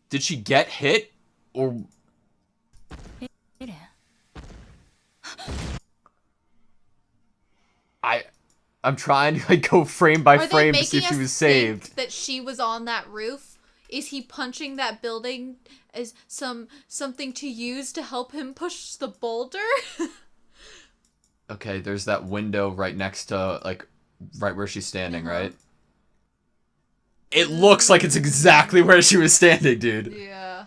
Did she get hit? Or... I'm trying to like go frame by frame to see if she was saved. That she was on that roof? Is he punching that building as something to use to help him push the boulder? Okay, there's that window right next to, like, right where she's standing, right? It looks like it's exactly where she was standing, dude. Yeah.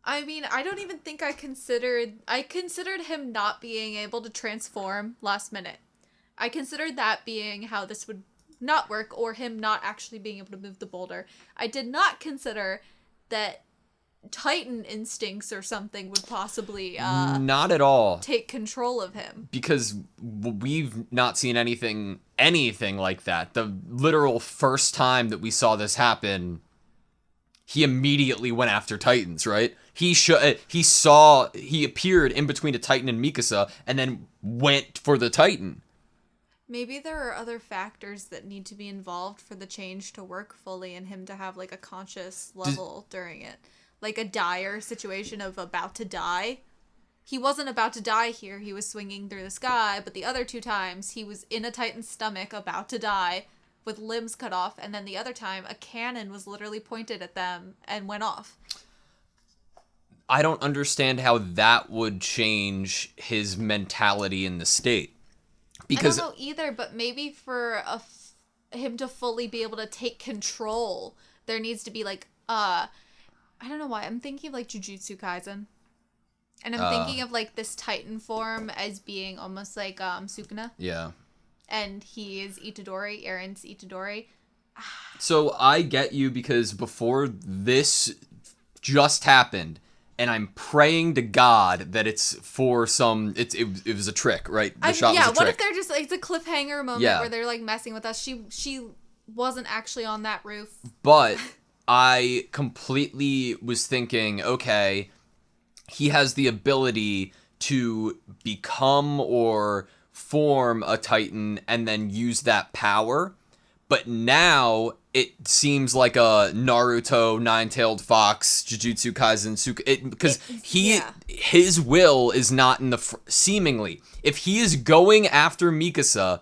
I mean, I don't even think I considered him not being able to transform last minute. I considered that being how this would not work, or him not actually being able to move the boulder. I did not consider that Titan instincts or something would possibly not at all take control of him, because we've not seen anything like that. The literal first time that we saw this happen, he immediately went after Titans, right? He appeared in between a Titan and Mikasa and then went for the Titan. Maybe there are other factors that need to be involved for the change to work fully and him to have like a conscious level during it. Like a dire situation of about to die. He wasn't about to die here. He was swinging through the sky, but the other two times he was in a Titan's stomach about to die with limbs cut off, and then the other time a cannon was literally pointed at them and went off. I don't understand how that would change his mentality in the state. Because I don't know either, but maybe for him to fully be able to take control, there needs to be like, I don't know why, I'm thinking of like Jujutsu Kaisen. And I'm thinking of like this Titan form as being almost like Sukuna. Yeah. And he is Itadori, Eren's Itadori. So I get you, because before this just happened, and I'm praying to God that it's for some... It was a trick, right? The shot was a trick. What if they're just... Like, it's a cliffhanger moment where they're, like, messing with us. She wasn't actually on that roof. But I completely was thinking, okay, he has the ability to become or form a Titan and then use that power. But now it seems like a Naruto, Nine-Tailed Fox, Jujutsu Kaisen, because his will is not in the seemingly. If he is going after Mikasa,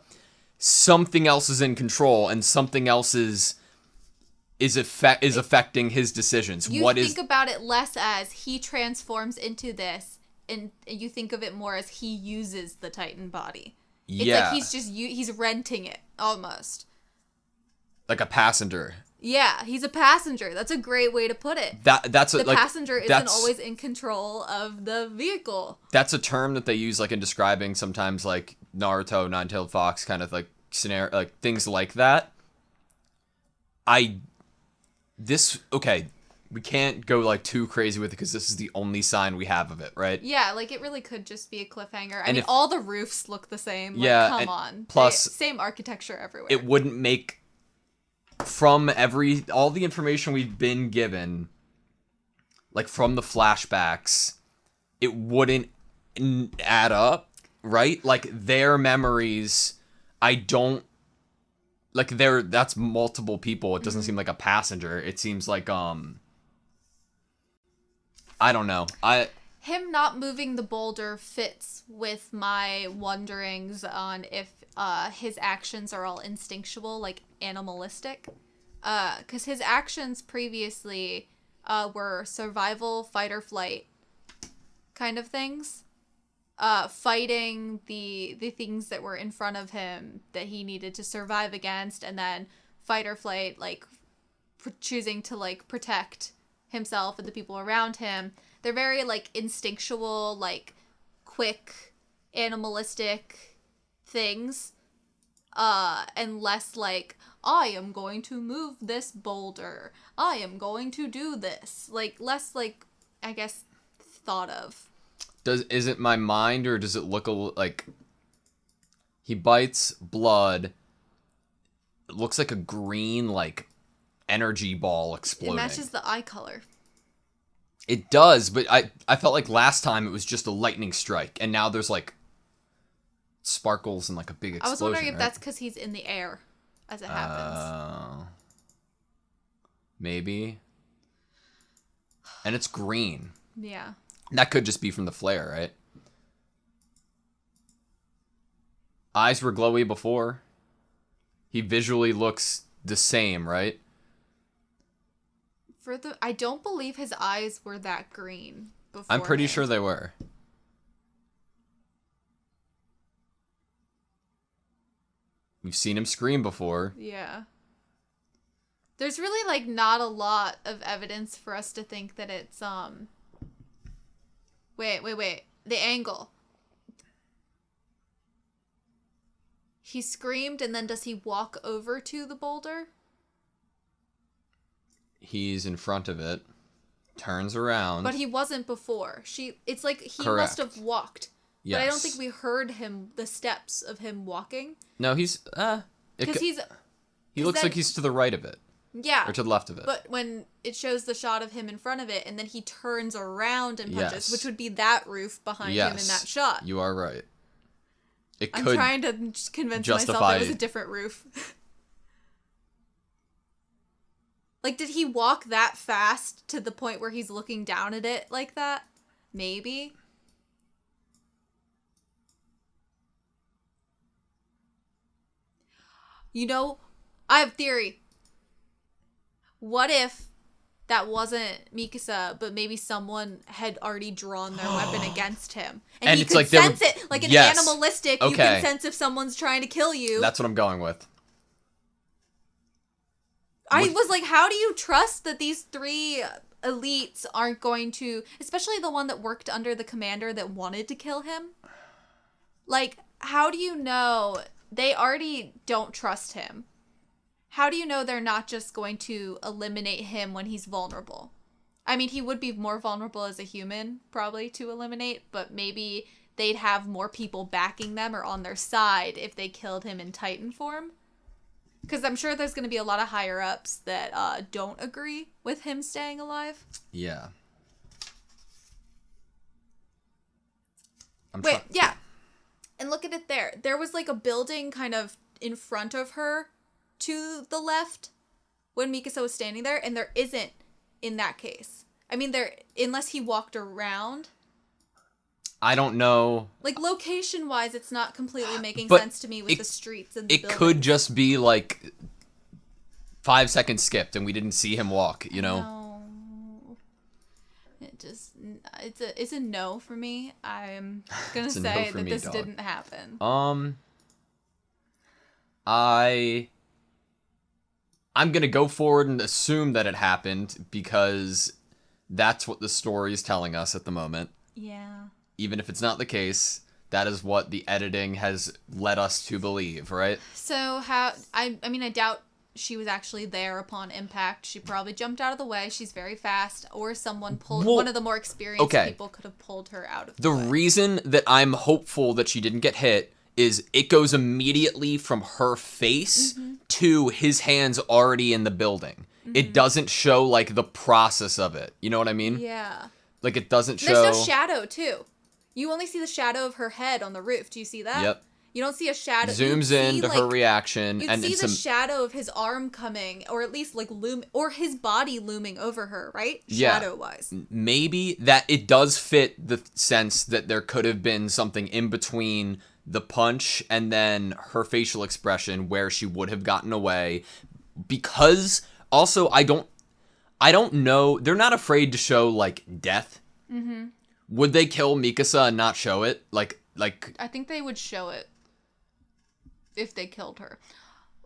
something else is in control, and something else is affecting his decisions. You think about it less as he transforms into this, and you think of it more as he uses the Titan body. It's like he's renting it almost. Like a passenger. Yeah, he's a passenger. That's a great way to put it. The passenger isn't always in control of the vehicle. That's a term that they use like in describing sometimes like Naruto, Nine-Tailed Fox, kind of like scenario, like things like that. We can't go like too crazy with it because this is the only sign we have of it, right? Yeah, like it really could just be a cliffhanger. I mean, all the roofs look the same. Like, yeah, come on. Plus, same architecture everywhere. It wouldn't make... From all the information we've been given, like from the flashbacks, it wouldn't add up, right? Like their memories, that's multiple people. It doesn't seem like a passenger. It seems like, I don't know. Him not moving the boulder fits with my wonderings on if his actions are all instinctual, like animalistic. Because his actions previously were survival, fight or flight kind of things. Fighting the things that were in front of him that he needed to survive against, and then fight or flight, like choosing to like protect himself and the people around him. They're very like instinctual, like quick, animalistic things, and less like, I am going to move this boulder, I am going to do this, like less like, I guess, thought of. Is it my mind, or does it look like he bites blood? It looks like a green like energy ball exploding. It matches the eye color. It does, but I felt like last time it was just a lightning strike, and now there's like sparkles and like a big explosion. I was wondering if that's because he's in the air as it happens. maybe. And it's green. Yeah. That could just be from the flare, right? Eyes were glowy before. He visually looks the same, right? I don't believe his eyes were that green before. I'm pretty sure they were. We've seen him scream before. Yeah. There's really, like, not a lot of evidence for us to think that it's, Wait. The angle. He screamed, and then does he walk over to the boulder? He's in front of it. Turns around. But he wasn't before. It's like he Correct. must have walked. Yes. But I don't think we heard the steps of him walking. No, he's, Because he looks like he's to the right of it. Yeah. Or to the left of it. But when it shows the shot of him in front of it, and then he turns around and punches, Yes. which would be that roof behind him in that shot. You are right. I'm trying to just convince myself it was a different roof. Like, did he walk that fast to the point where he's looking down at it like that? Maybe. You know, I have a theory. What if that wasn't Mikasa, but maybe someone had already drawn their weapon against him? And he it's could like sense it, like an animalistic, you can Okay. sense if someone's trying to kill you. That's what I'm going with. I was like, how do you trust that these three elites aren't going to, especially the one that worked under the commander that wanted to kill him? Like, how do you know they already don't trust him? How do you know they're not just going to eliminate him when he's vulnerable? I mean, he would be more vulnerable as a human, probably, to eliminate, but maybe they'd have more people backing them or on their side if they killed him in Titan form. Because I'm sure there's going to be a lot of higher-ups that don't agree with him staying alive. Yeah. Yeah. And look at it there. There was like a building kind of in front of her to the left when Mikasa was standing there, and there isn't in that case. I mean, unless he walked around. I don't know. Like, location-wise, it's not completely making But sense to me with the streets and the It buildings. could just be like 5 seconds skipped and we didn't see him walk, you know? No. It's a no for me. I'm gonna It's a no say for that me, this dog. didn't happen. I'm gonna go forward and assume that it happened because that's what the story is telling us at the moment. Yeah. Even if it's not the case, that is what the editing has led us to believe, right? So I mean, I doubt she was actually there upon impact. She probably jumped out of the way. She's very fast, or someone pulled one of the more experienced people could have pulled her out of the way. Reason that I'm hopeful that she didn't get hit is it goes immediately from her face to his hands already in the building. It doesn't show like the process of it. You know what I mean? Yeah. Like it doesn't show. There's no shadow too. You only see the shadow of her head on the roof. Do you see that? Yep. You don't see a shadow. Zooms in to her reaction, and see it's the shadow of his arm coming, or at least like or his body looming over her, right? Yeah. Shadow wise. Maybe that it does fit the sense that there could have been something in between the punch and then her facial expression where she would have gotten away, because also I don't know. They're not afraid to show like death. Mm-hmm. Would they kill Mikasa and not show it? Like I think they would show it if they killed her.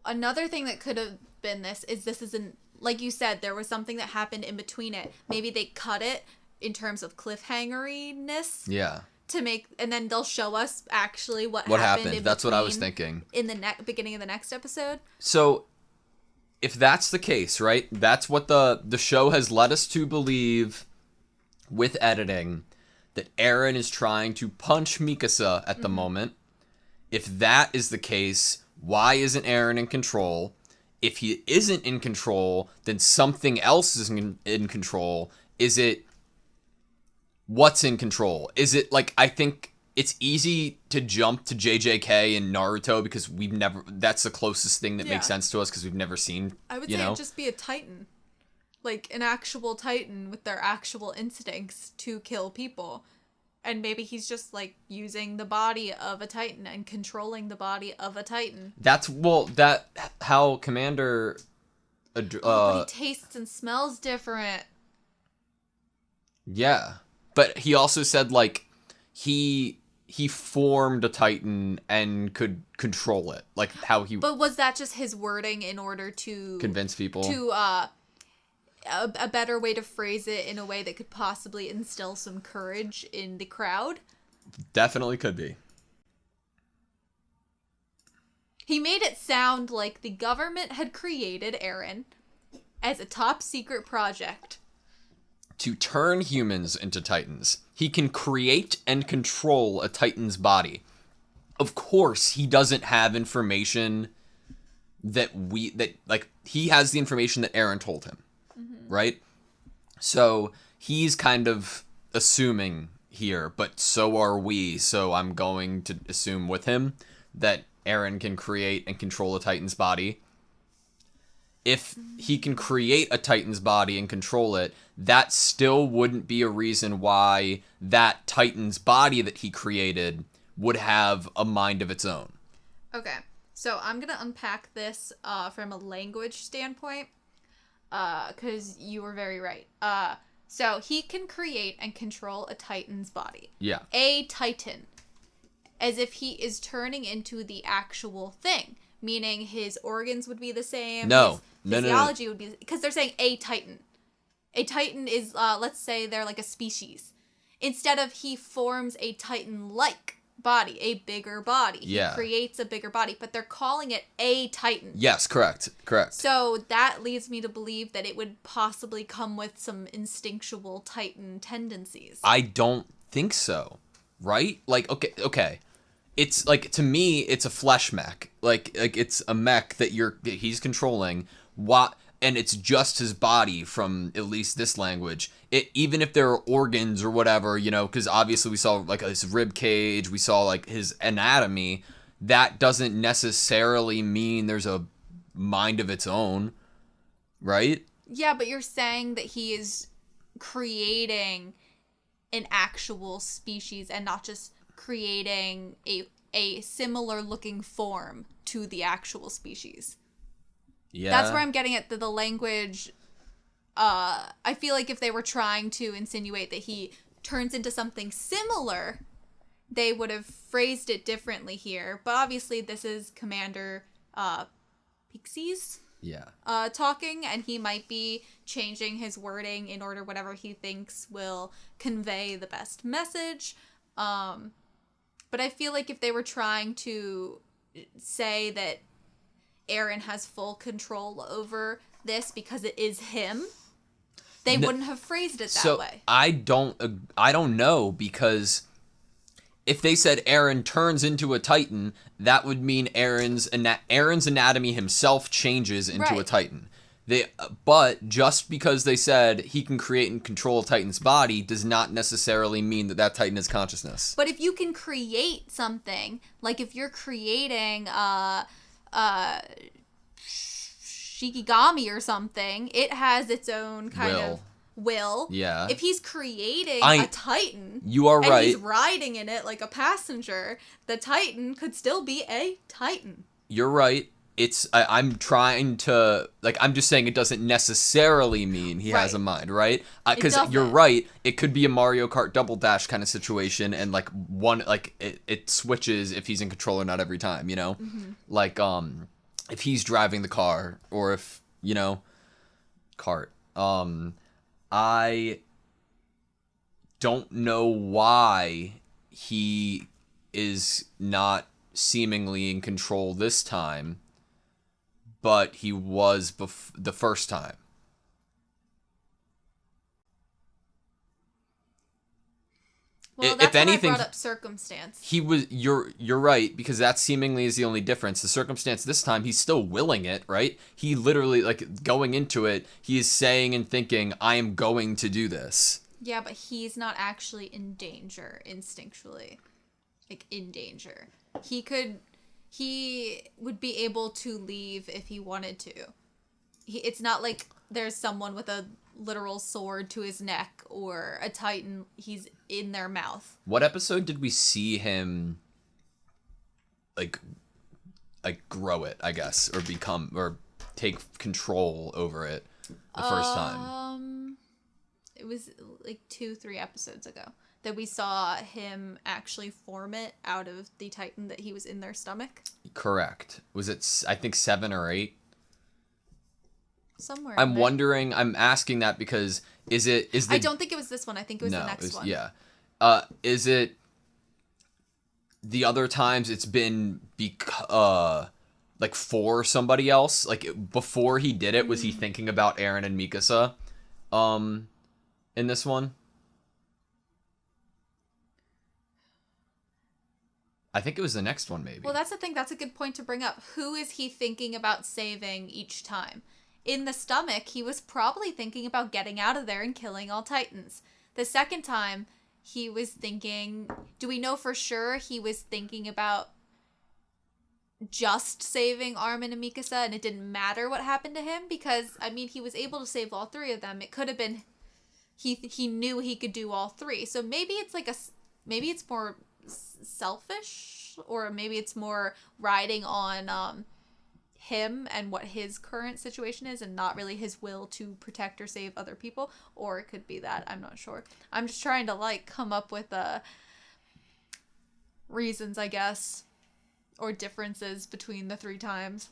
Another thing that could have been this isn't, like you said, there was something that happened in between it. Maybe they cut it in terms of cliffhangeriness. Yeah. To make, and then they'll show us actually what happened. That's what I was thinking. In the beginning of the next episode. So, if that's the case, right? That's what the show has led us to believe with editing, that Eren is trying to punch Mikasa at the moment. If that is the case, why isn't Eren in control? If he isn't in control, then something else is in control. Is it what's in control? Is it like, I think it's easy to jump to JJK and Naruto because that's the closest thing that makes sense to us because we've never seen, I would say it'd just be a Titan. like an actual Titan with their actual instincts to kill people. And maybe he's just like using the body of a Titan and controlling the body of a Titan. That's how Commander but he tastes and smells different. Yeah. But he also said like he formed a Titan and could control it. Like how he But was that just his wording in order to convince people to a better way to phrase it in a way that could possibly instill some courage in the crowd? Definitely could be. He made it sound like the government had created Eren as a top secret project to turn humans into Titans. He can create and control a Titan's body. Of course, he doesn't have information that he has the information that Eren told him. Right? So he's kind of assuming here, but so are we. So I'm going to assume with him that Eren can create and control a Titan's body. If he can create a Titan's body and control it, that still wouldn't be a reason why that Titan's body that he created would have a mind of its own. Okay, so I'm going to unpack this from a language standpoint. Because you were very right. So he can create and control a Titan's body. Yeah. A Titan. As if he is turning into the actual thing. Meaning his organs would be the same. No. His physiology would be... Because they're saying a Titan. A Titan is, let's say they're like a species. Instead of he forms a Titan-like body, a bigger body. Yeah. He creates a bigger body, but they're calling it a Titan. Yes, correct. So that leads me to believe that it would possibly come with some instinctual Titan tendencies. I don't think so. Right? Like, okay. It's like, to me, it's a flesh mech. Like it's a mech that he's controlling. And it's just his body from at least this language. Even if there are organs or whatever, because obviously we saw like his rib cage, we saw like his anatomy. That doesn't necessarily mean there's a mind of its own, right? Yeah, but you're saying that he is creating an actual species and not just creating a similar looking form to the actual species. Yeah. That's where I'm getting at the language. I feel like if they were trying to insinuate that he turns into something similar, they would have phrased it differently here. But obviously this is Commander Pixies talking, and he might be changing his wording in order whatever he thinks will convey the best message. But I feel like if they were trying to say that Eren has full control over this because it is him, they wouldn't have phrased it that way. I don't know, because if they said Eren turns into a Titan, that would mean Eren's anatomy himself changes into a Titan. But just because they said he can create and control a Titan's body does not necessarily mean that Titan has consciousness. But if you can create something, like if you're creating Shikigami or something, it has its own kind of will. Yeah. If he's creating a Titan, you are right. And he's riding in it like a passenger, the Titan could still be a Titan. You're right. I'm trying to, I'm just saying it doesn't necessarily mean he has a mind, right? Because you're right, it could be a Mario Kart Double Dash kind of situation, and it switches if he's in control or not every time, Mm-hmm. If he's driving the car, or if, kart. I don't know why he is not seemingly in control this time, but he was the first time. Well, that's if anything, I brought up circumstance. He was. You're right, because that seemingly is the only difference. The circumstance this time, he's still willing it, right? He literally, going into it, he is saying and thinking, "I am going to do this." Yeah, but he's not actually in danger instinctually, in danger. He would be able to leave if he wanted to. It's not like there's someone with a literal sword to his neck, or a titan, he's in their mouth. What episode did we see him like grow it, I guess, or become, or take control over it the first time? It was like 2-3 episodes ago that we saw him actually form it out of the titan that he was in their stomach. Correct. Was it, I think, 7 or 8? Somewhere. I'm wondering, I'm asking that because I don't think it was this one. I think it was the next one. Yeah. Is it the other times it's been like for somebody else? Like before he did it, was he thinking about Eren and Mikasa in this one? I think it was the next one, maybe. Well, that's the thing. That's a good point to bring up. Who is he thinking about saving each time? In the stomach, he was probably thinking about getting out of there and killing all Titans. The second time, he was thinking... Do we know for sure he was thinking about just saving Armin and Mikasa and it didn't matter what happened to him? Because, I mean, he was able to save all 3 of them. It could have been... He knew he could do all 3. So maybe it's like maybe it's more selfish, or maybe it's more riding on... him and what his current situation is, and not really his will to protect or save other people. Or it could be that. I'm not sure. I'm just trying to like come up with reasons, I guess, or differences between the 3 times.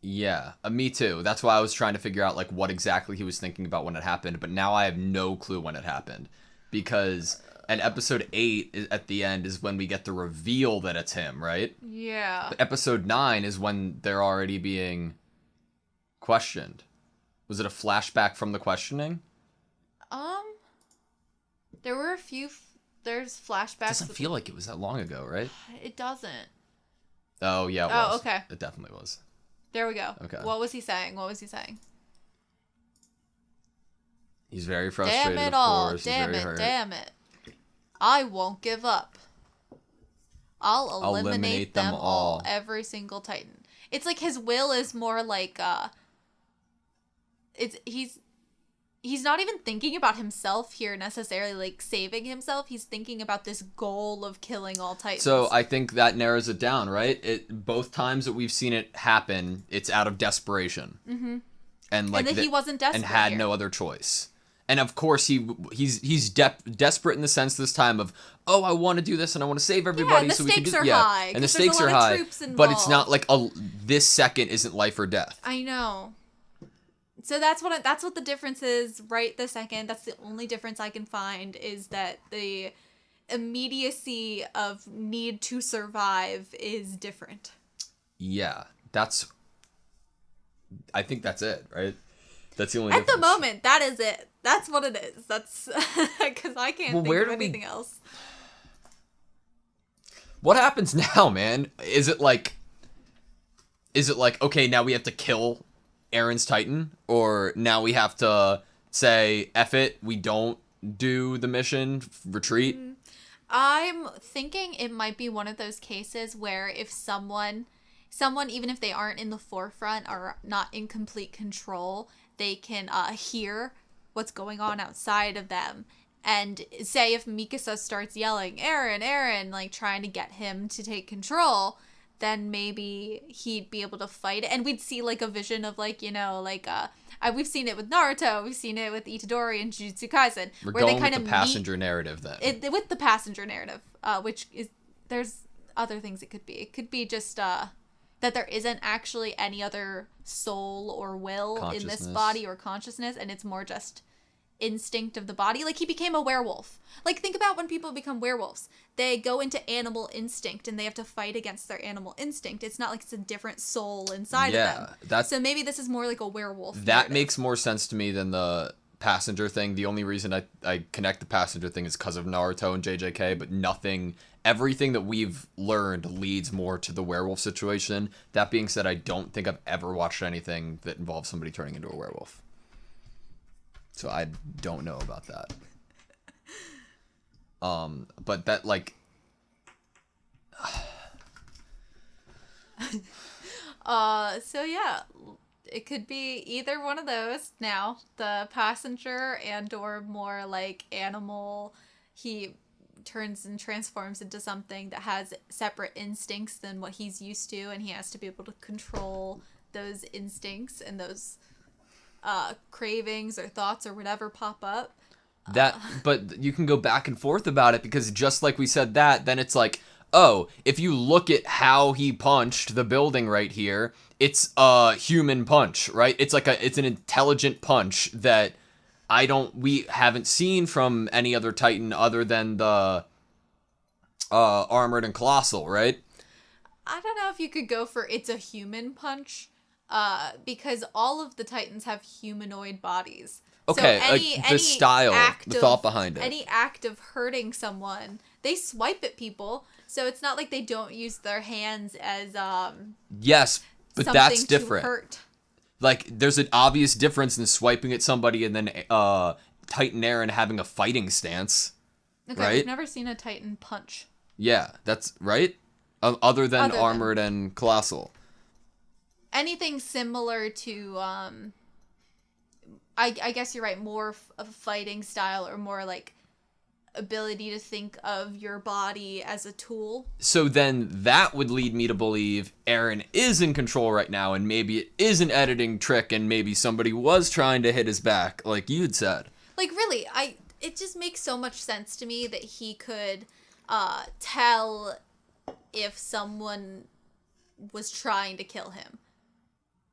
Yeah, me too. That's why I was trying to figure out like what exactly he was thinking about when it happened, but now I have no clue when it happened, because and episode 8 at the end is when we get the reveal that it's him, right? Yeah. But episode 9 is when they're already being questioned. Was it a flashback from the questioning? There were a few... There's flashbacks... It doesn't feel like it was that long ago, right? It doesn't. Oh, yeah, it was. Oh, okay. It definitely was. There we go. Okay. What was he saying? He's very frustrated, Damn it of all. course. Damn He's it. very hurt. Damn it. I won't give up. I'll eliminate them all. Every single Titan. It's like his will is more like he's not even thinking about himself here necessarily, like saving himself. He's thinking about this goal of killing all Titans. So I think that narrows it down, right? Both times that we've seen it happen, it's out of desperation. Mm-hmm. And like that he wasn't desperate and had here. no other choice. And of course he's desperate in the sense this time of, oh, I want to do this and I want to save everybody, and the so we can do stakes are high, and the 'cause there's stakes a are lot of high. troops But it's not involved. like this second isn't life or death. I know. So that's what the difference is right this second. That's the only difference I can find, is that the immediacy of need to survive is different. Yeah, I think that's it, right? That's the only At the difference. moment, that is it. That's what it is. That's because I can't think of anything else. What happens now, man? Is it like, okay, now we have to kill Eren's Titan? Or now we have to say, F it, we don't do the mission, retreat? I'm thinking it might be one of those cases where if someone, even if they aren't in the forefront or not in complete control, they can hear what's going on outside of them. And say if Mikasa starts yelling, Eren, Eren, like trying to get him to take control, then maybe he'd be able to fight it. And we'd see like a vision of like, you know, like we've seen it with Naruto, we've seen it with Itadori and Jujutsu Kaisen. We're where going they kind with of the passenger narrative then. With the passenger narrative, which is, there's other things it could be. It could be just that there isn't actually any other soul or will in this body or consciousness, and it's more just instinct of the body. Like he became a werewolf. Like think about when people become werewolves. They go into animal instinct and they have to fight against their animal instinct. It's not like it's a different soul inside of them. So maybe this is more like a werewolf. That narrative. makes more sense to me than the passenger thing. The only reason I connect the passenger thing is because of Naruto and JJK, but everything that we've learned leads more to the werewolf situation. That being said, I don't think I've ever watched anything that involves somebody turning into a werewolf. So I don't know about that. But that like so yeah, It could be either one of those now. The passenger and or more like animal. He turns and transforms into something that has separate instincts than what he's used to, and he has to be able to control those instincts and those cravings or thoughts or whatever pop up. But you can go back and forth about it, because just like we said that, then it's like, oh, if you look at how he punched the building right here, it's a human punch, right? It's an intelligent punch that we haven't seen from any other Titan other than the Armored and Colossal, right? I don't know if you could go for it's a human punch, because all of the Titans have humanoid bodies. Okay, so the style, the thought behind it. Any act of hurting someone, they swipe at people, so it's not like they don't use their hands as yes, but that's different. To hurt. Like, there's an obvious difference in swiping at somebody and then Titan Eren having a fighting stance. Okay, right? We've never seen a Titan punch. Yeah, that's right. Other than Armored and Colossal. Anything similar to I guess you're right, more of a fighting style or more like ability to think of your body as a tool. So then that would lead me to believe Eren is in control right now, and maybe it is an editing trick, and maybe somebody was trying to hit his back, like you'd said. Like, really, it just makes so much sense to me that he could tell if someone was trying to kill him.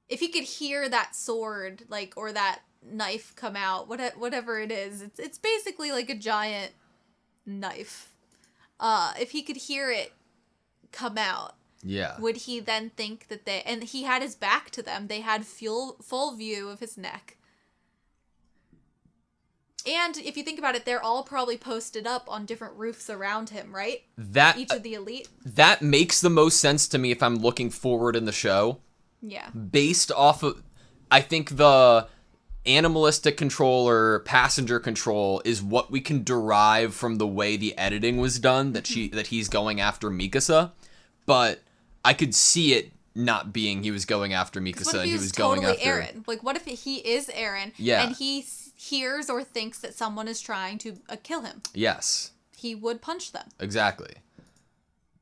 If he could hear that sword, like, or that knife come out, whatever it is, it's basically like a giant knife. If he could hear it come out, yeah, would he then think that and he had his back to them, they had full view of his neck. And if you think about it, they're all probably posted up on different roofs around him, right? Each of the elite. That makes the most sense to me if I'm looking forward in the show. Yeah. Based off of, I think the animalistic control or passenger control is what we can derive from the way the editing was done, that he's going after Mikasa. But I could see it not being he was going after Mikasa, and he was going after Eren. Like, what if he is Eren? Yeah. And he hears or thinks that someone is trying to kill him. Yes. He would punch them. Exactly.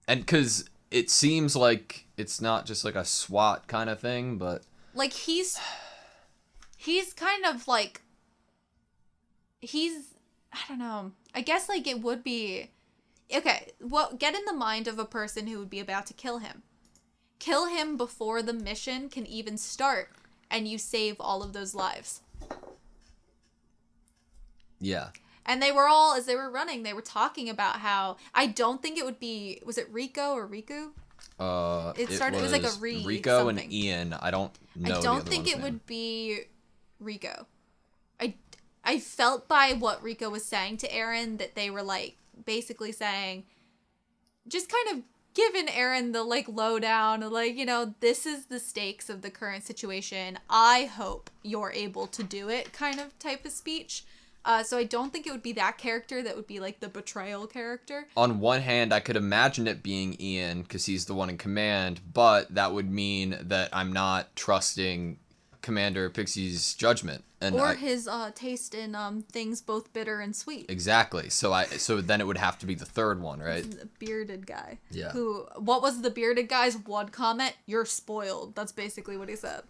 And because it seems like it's not just like a SWAT kind of thing, but like he's kind of like, I don't know. I guess like it would be, okay, well, get in the mind of a person who would be about to kill him. Kill him before the mission can even start, and you save all of those lives. Yeah. And they were all, as they were running, they were talking about how, I don't think it would be, was it Rico or Riku? It was like a Rico something. And Ian. I don't know. I don't think it would be Rico. I felt by what Rico was saying to Eren that they were like basically saying, just kind of giving Eren the like lowdown, like, you know, this is the stakes of the current situation. I hope you're able to do it, kind of type of speech. So I don't think it would be that character that would be like the betrayal character. On one hand, I could imagine it being Ian because he's the one in command, but that would mean that I'm not trusting Commander Pixie's judgment. Or his taste in things both bitter and sweet. Exactly. So then it would have to be the third one, right? The bearded guy. Yeah. What was the bearded guy's one comment? You're spoiled. That's basically what he said.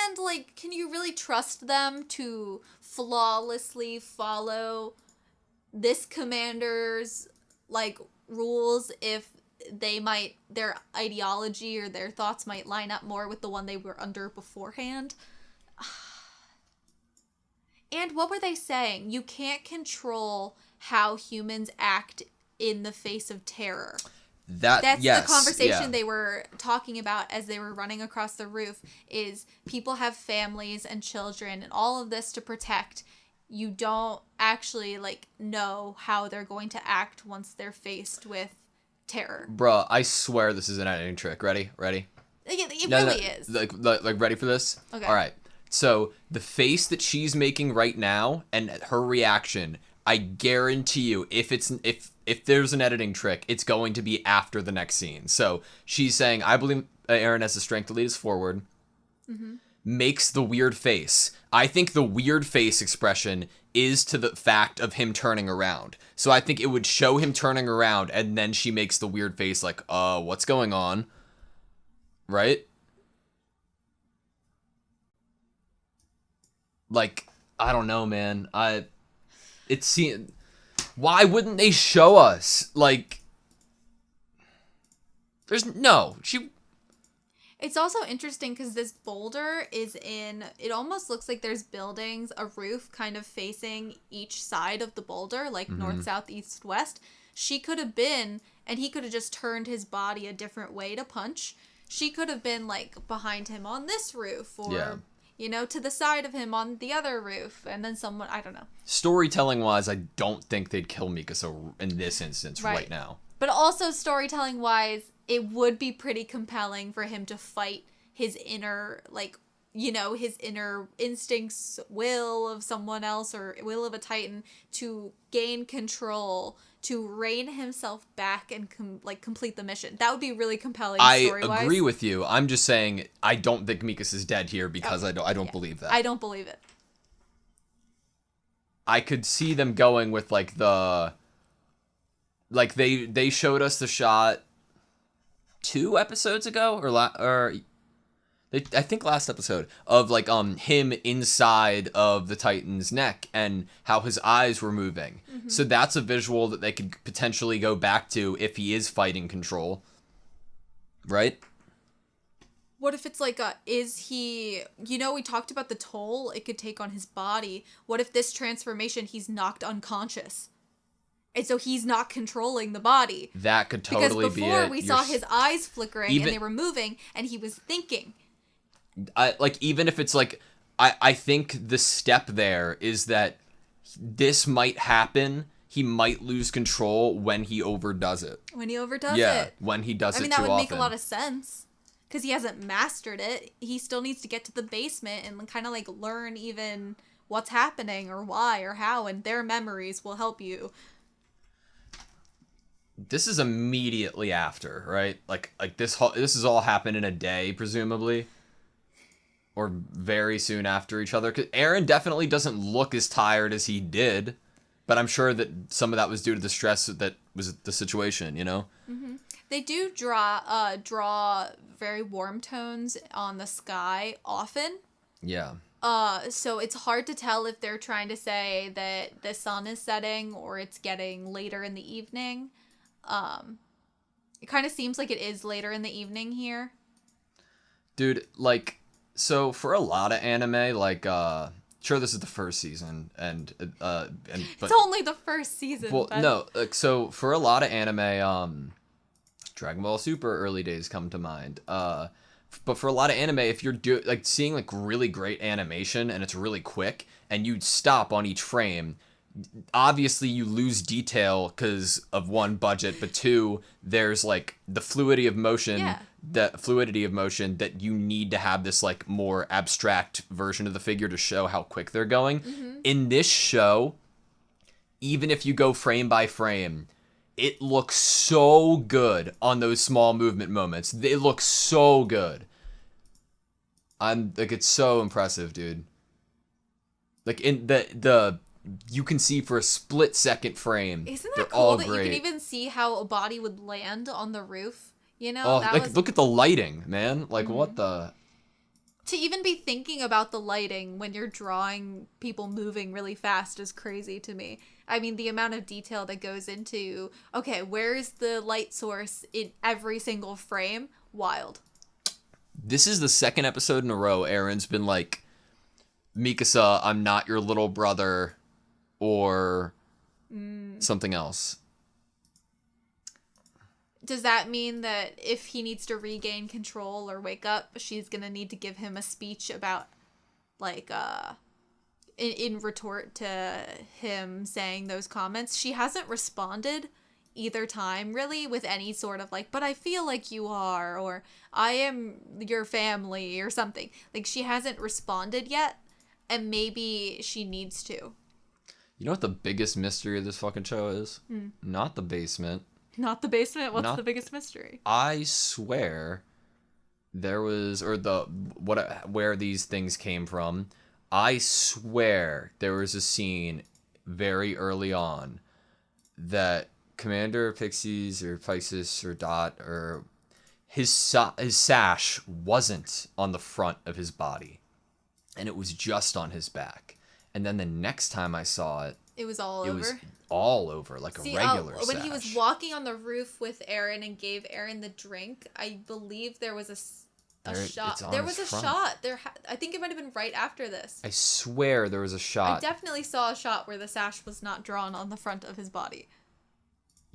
And, like, can you really trust them to flawlessly follow this commander's, like, rules if their ideology or their thoughts might line up more with the one they were under beforehand? And what were they saying? You can't control how humans act in the face of terror. That's the conversation they were talking about as they were running across the roof, is people have families and children and all of this to protect. You don't actually, like, know how they're going to act once they're faced with terror. Bruh, I swear this is an editing trick. Ready? It really is. Like, ready for this? Okay. All right. So, the face that she's making right now and her reaction, I guarantee you, if there's an editing trick, it's going to be after the next scene. So she's saying, I Eren has the strength to lead us forward. Makes the weird face. I think the weird face expression is to the fact of him turning around. So I think it would show him turning around, and then she makes the weird face like, what's going on? Right? Like, I don't know, man. Why wouldn't they show us? Like, It's also interesting because this boulder it almost looks like there's buildings, a roof kind of facing each side of the boulder, like north, south, east, west. She could have been, and he could have just turned his body a different way to punch. She could have been, like, behind him on this roof, or, to the side of him on the other roof, and then someone, I don't know. Storytelling-wise, I don't think they'd kill Mikasa in this instance right now. But also, storytelling-wise, it would be pretty compelling for him to fight his inner, his inner instincts, will of someone else, or will of a Titan, to gain control, to rein himself back and complete the mission. That would be really compelling story-wise. I agree with you. I'm just saying I don't think Mikasa's dead here because I don't believe that. I don't believe it. I could see them going with they showed us the shot 2 episodes ago I think last episode of him inside of the Titan's neck and how his eyes were moving. So that's a visual that they could potentially go back to if he is fighting control. Right? What if it's we talked about the toll it could take on his body. What if this transformation he's knocked unconscious? And so he's not controlling the body. That could totally be it. Because before we saw his eyes flickering and they were moving and he was thinking. Even if it's I think the step there is that this might happen. He might lose control when he overdoes it. When he overdoes it. Yeah, when he does it too often. That would make a lot of sense. Because he hasn't mastered it. He still needs to get to the basement and kind of learn even what's happening or why or how. And their memories will help you. This is immediately after, right? This is all happened in a day, presumably, or very soon after each other. 'Cause Eren definitely doesn't look as tired as he did, but I'm sure that some of that was due to the stress that was the situation. Mm-hmm. They do draw very warm tones on the sky often. Yeah. So it's hard to tell if they're trying to say that the sun is setting or it's getting later in the evening. It kind of seems like it is later in the evening here. Dude, so for a lot of anime, sure, this is the first season, but it's only the first season. Well, no, so for a lot of anime, Dragon Ball Super early days come to mind. But for a lot of anime, if you're seeing really great animation and it's really quick, and you stop on each frame, obviously you lose detail because of 1, budget, but 2, there's the fluidity of motion. Yeah. The fluidity of motion that you need to have this more abstract version of the figure to show how quick they're going. In this show, even if you go frame by frame, it looks so good on those small movement moments. They look so good. It's so impressive, dude. In the you can see for a split second frame. Isn't that cool that you can even see how a body would land on the roof? Look at the lighting, man. What the... To even be thinking about the lighting when you're drawing people moving really fast is crazy to me. I mean, the amount of detail that goes into, okay, where's the light source in every single frame? Wild. This is the 2nd episode in a row Eren's been Mikasa, I'm not your little brother, or something else. Does that mean that if he needs to regain control or wake up, she's gonna need to give him a speech about, in retort to him saying those comments? She hasn't responded either time, really, with any sort of but I feel like you are, or I am your family, or something. She hasn't responded yet, and maybe she needs to. You know what the biggest mystery of this fucking show is? Not the basement. Not the basement? What's the biggest mystery? I swear there was, or where these things came from, I swear there was a scene very early on that Commander Pixies or Pisces or Dot or his sash wasn't on the front of his body, and it was just on his back. And then the next time I saw it, it was all over. It was all over, like a regular sash. When he was walking on the roof with Aaron and gave Aaron the drink, I believe there was a shot. There was a shot. I think it might have been right after this. I swear there was a shot. I definitely saw a shot where the sash was not drawn on the front of his body.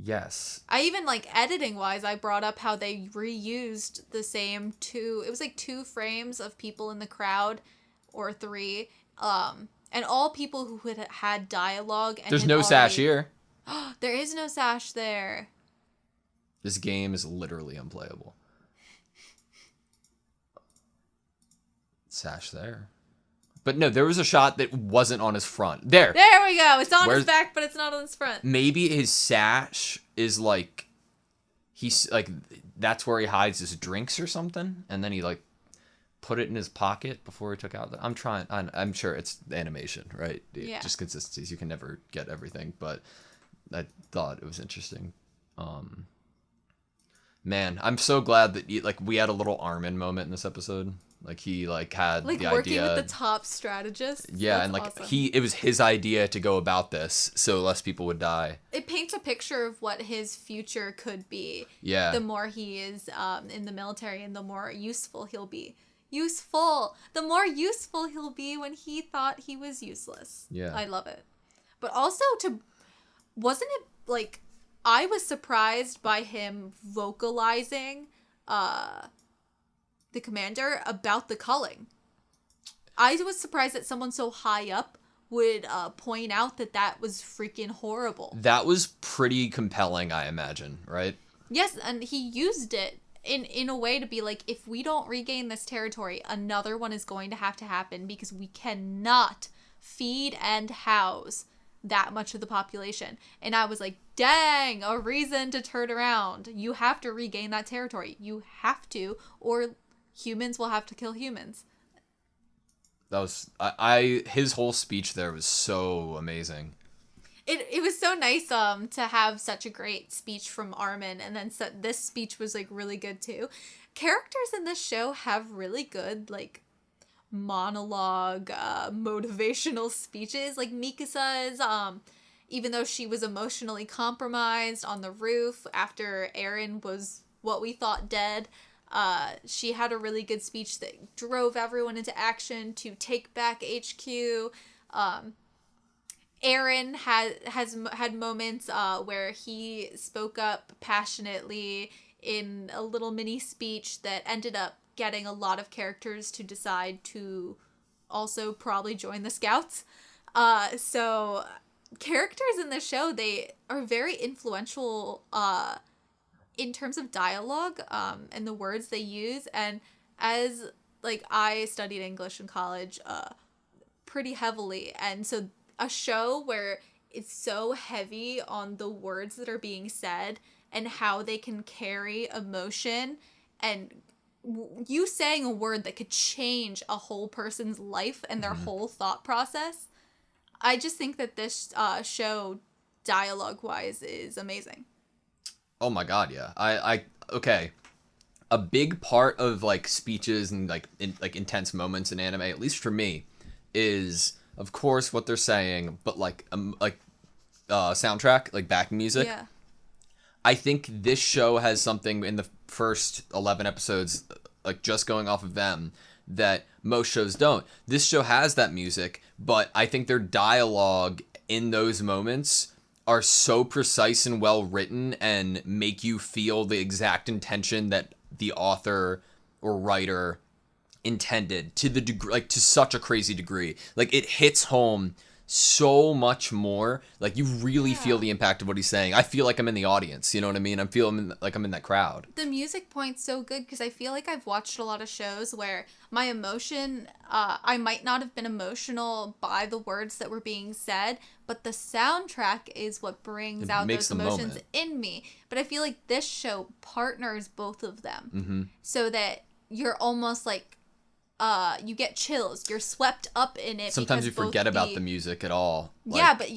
Yes. I even, like, editing wise, I brought up how they reused the same it was like 2 frames of people in the crowd, or 3, and all people who had dialogue. And there's no sash here. There is no sash there. This game is literally unplayable. Sash there. But no, there was a shot that wasn't on his front. There we go. It's on his back, but it's not on his front. Maybe his sash is like, he's like, that's where he hides his drinks or something, and then he like put it in his pocket before he took out I'm sure it's animation, right? Yeah. Just consistencies. You can never get everything, but I thought it was interesting. Man, I'm so glad that we had a little Armin moment in this episode. Like, he had the idea, working with the top strategist. Yeah. That's and awesome. It was his idea to go about this so less people would die. It paints a picture of what his future could be. Yeah. The more he is in the military, and the more useful he'll be. The more useful he'll be when he thought he was useless. Yeah. I love it. But also wasn't it like, I was surprised by him vocalizing the commander about the culling. I was surprised that someone so high up would point out that was freaking horrible. That was pretty compelling, I imagine, right? Yes, and he used it in a way to be like, if we don't regain this territory, another one is going to happen, because we cannot feed and house that much of the population. And I was like, dang, a reason to turn around. You have to regain that territory. You have to, or humans will have to kill humans. That was his whole speech there was so amazing. It was so nice to have such a great speech from Armin, and then this speech was like really good too. Characters in this show have really good like monologue, motivational speeches. Like Mikasa's, even though she was emotionally compromised on the roof after Aaron was what we thought dead, she had a really good speech that drove everyone into action to take back HQ. Aaron had moments where he spoke up passionately in a little mini speech that ended up getting a lot of characters to decide to also probably join the Scouts. So characters in the show, they are very influential in terms of dialogue and the words they use. And as like I studied English in college pretty heavily, and so a show where it's so heavy on the words that are being said and how they can carry emotion, and you saying a word that could change a whole person's life and their whole thought process. I just think that this show, dialogue-wise, is amazing. Oh my god, yeah. Okay. A big part of like speeches and like intense moments in anime, at least for me, is of course what they're saying, but like soundtrack, like backing music. Yeah. I think this show has something in the first 11 episodes, like just going off of them, that most shows don't. This show has that music, but I think their dialogue in those moments are so precise and well written and make you feel the exact intention that the author or writer intended, to the degree, like to such a crazy degree. Like it hits home so much more. Like you really feel the impact of what he's saying. I feel like I'm in the audience, you know what I mean? I feel like I'm in that crowd. The music point's so good because I feel like I've watched a lot of shows where my emotion, I might not have been emotional by the words that were being said, but the soundtrack is what brings out those emotions in me. But I feel like this show partners both of them so that you're almost like you get chills. You're swept up in it. Sometimes you forget about the music at all. Yeah, but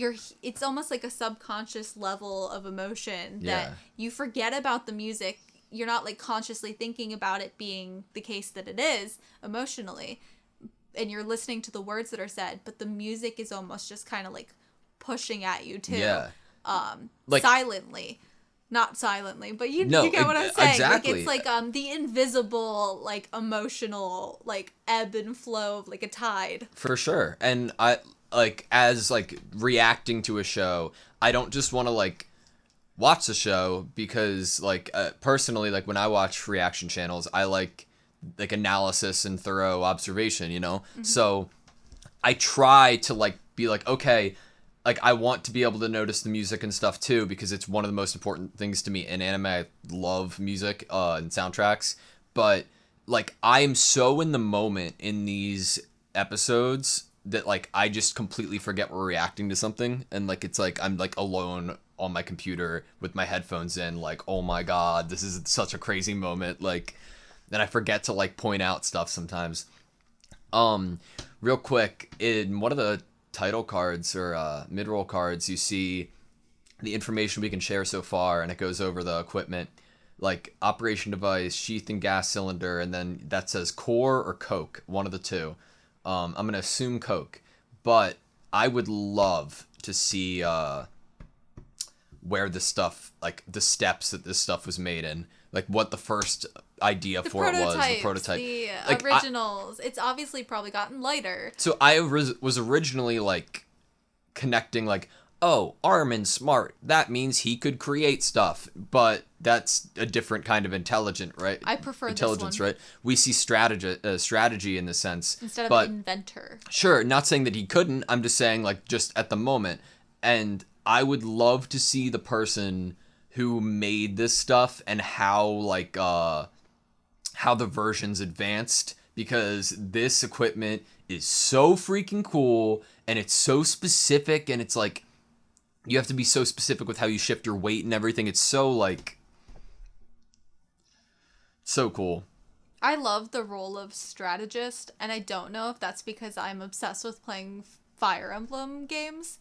it's almost like a subconscious level of emotion that you forget about the music. You're not like consciously thinking about it being the case that it is emotionally. And you're listening to the words that are said, but the music is almost just kind of like pushing at you too. Yeah. Like, silently. Not silently, but you get what I'm saying. Exactly. Like it's like the invisible, like emotional, like ebb and flow of like a tide. For sure. And I like as like reacting to a show, I don't just want to like watch the show because like personally, like when I watch reaction channels, I like analysis and thorough observation, you know? Mm-hmm. So I try to like be like, okay, like, I want to be able to notice the music and stuff, too, because it's one of the most important things to me. In anime, I love music and soundtracks. But, like, I am so in the moment in these episodes that, like, I just completely forget we're reacting to something. And, like, it's like I'm, like, alone on my computer with my headphones in, like, oh, my God, this is such a crazy moment. Like, then I forget to, like, point out stuff sometimes. Real quick, in one of the title cards or mid-roll cards, you see the information we can share so far, and it goes over the equipment, like operation device, sheath and gas cylinder, and then that says core or coke, one of the two. I'm gonna assume coke, but I would love to see where this stuff, like the steps that this stuff was made in, like what the first idea for it was, the prototype, the like, originals. It's obviously probably gotten lighter. So I was originally like connecting like, oh, Armin's smart, that means he could create stuff, but that's a different kind of intelligence, right? I prefer intelligence, this one. Right? We see strategy in the sense instead of inventor. Sure, not saying that he couldn't. I'm just saying like just at the moment, and I would love to see the person who made this stuff and how like how the versions advanced, because this equipment is so freaking cool and it's so specific, and it's like you have to be so specific with how you shift your weight and everything. It's so like so cool. I love the role of strategist, and I don't know if that's because I'm obsessed with playing Fire Emblem games.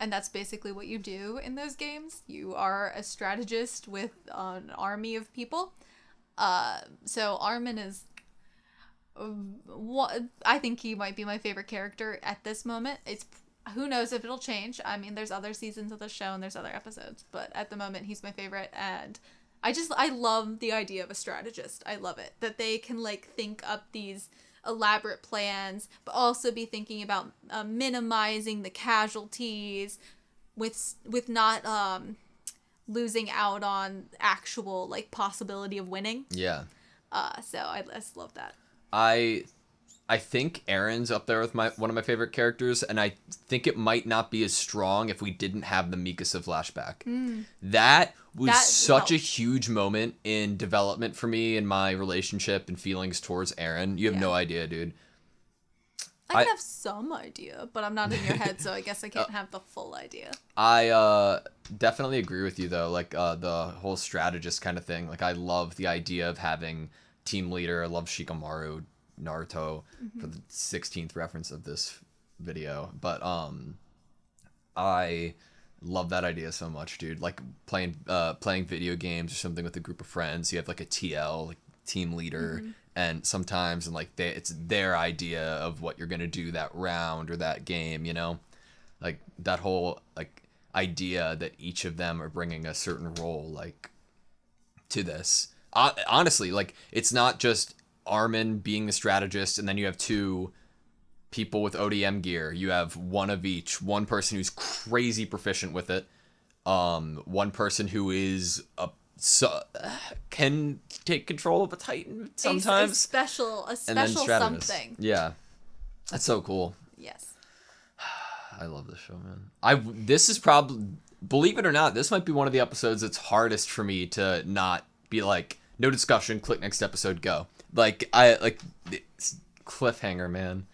And that's basically what you do in those games. You are a strategist with an army of people. So Armin is... I think he might be my favorite character at this moment. Who knows if it'll change. I mean, there's other seasons of the show and there's other episodes. But at the moment, he's my favorite. And I love the idea of a strategist. I love it. That they can, like, think up these elaborate plans, but also be thinking about minimizing the casualties with not losing out on actual like possibility of winning. Yeah. So I just love that. I think Aaron's up there with one of my favorite characters, and I think it might not be as strong if we didn't have the Mikasa flashback. That was such a huge moment in development for me in my relationship and feelings towards Aaron. You have no idea, dude. I have some idea, but I'm not in your head, so I guess I can't have the full idea. I definitely agree with you, though. Like the whole strategist kind of thing. Like I love the idea of having team leader. I love Shikamaru, Naruto, for the 16th reference of this video. But I love that idea so much, dude. Like playing video games or something with a group of friends. You have like a TL, like team leader, and sometimes and like it's their idea of what you're gonna do that round or that game. You know, like that whole like idea that each of them are bringing a certain role like to this. Honestly, like it's not just Armin being the strategist and then you have two people with ODM gear. You have one of each. One person who's crazy proficient with it. One person who is can take control of a Titan sometimes. A special something. Yeah, that's so cool. Yes. I love this show, man. This is probably, believe it or not, this might be one of the episodes that's hardest for me to not be like, no discussion, click next episode, go. Like it's cliffhanger, man.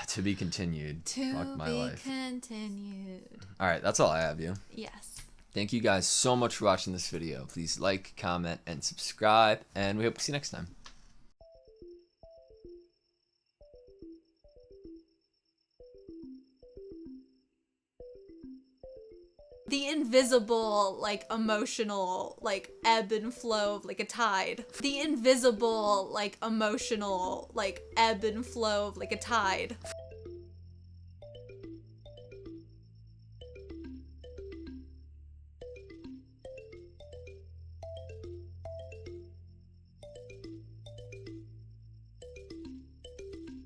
To be continued. To Fuck my be life. continued. All right, that's all I have, you. Yes. Thank you guys so much for watching this video. Please like, comment, and subscribe, and we hope to see you next time. The invisible, like, emotional, like, ebb and flow of, like, a tide. The invisible, like, emotional, like, ebb and flow of, like, a tide.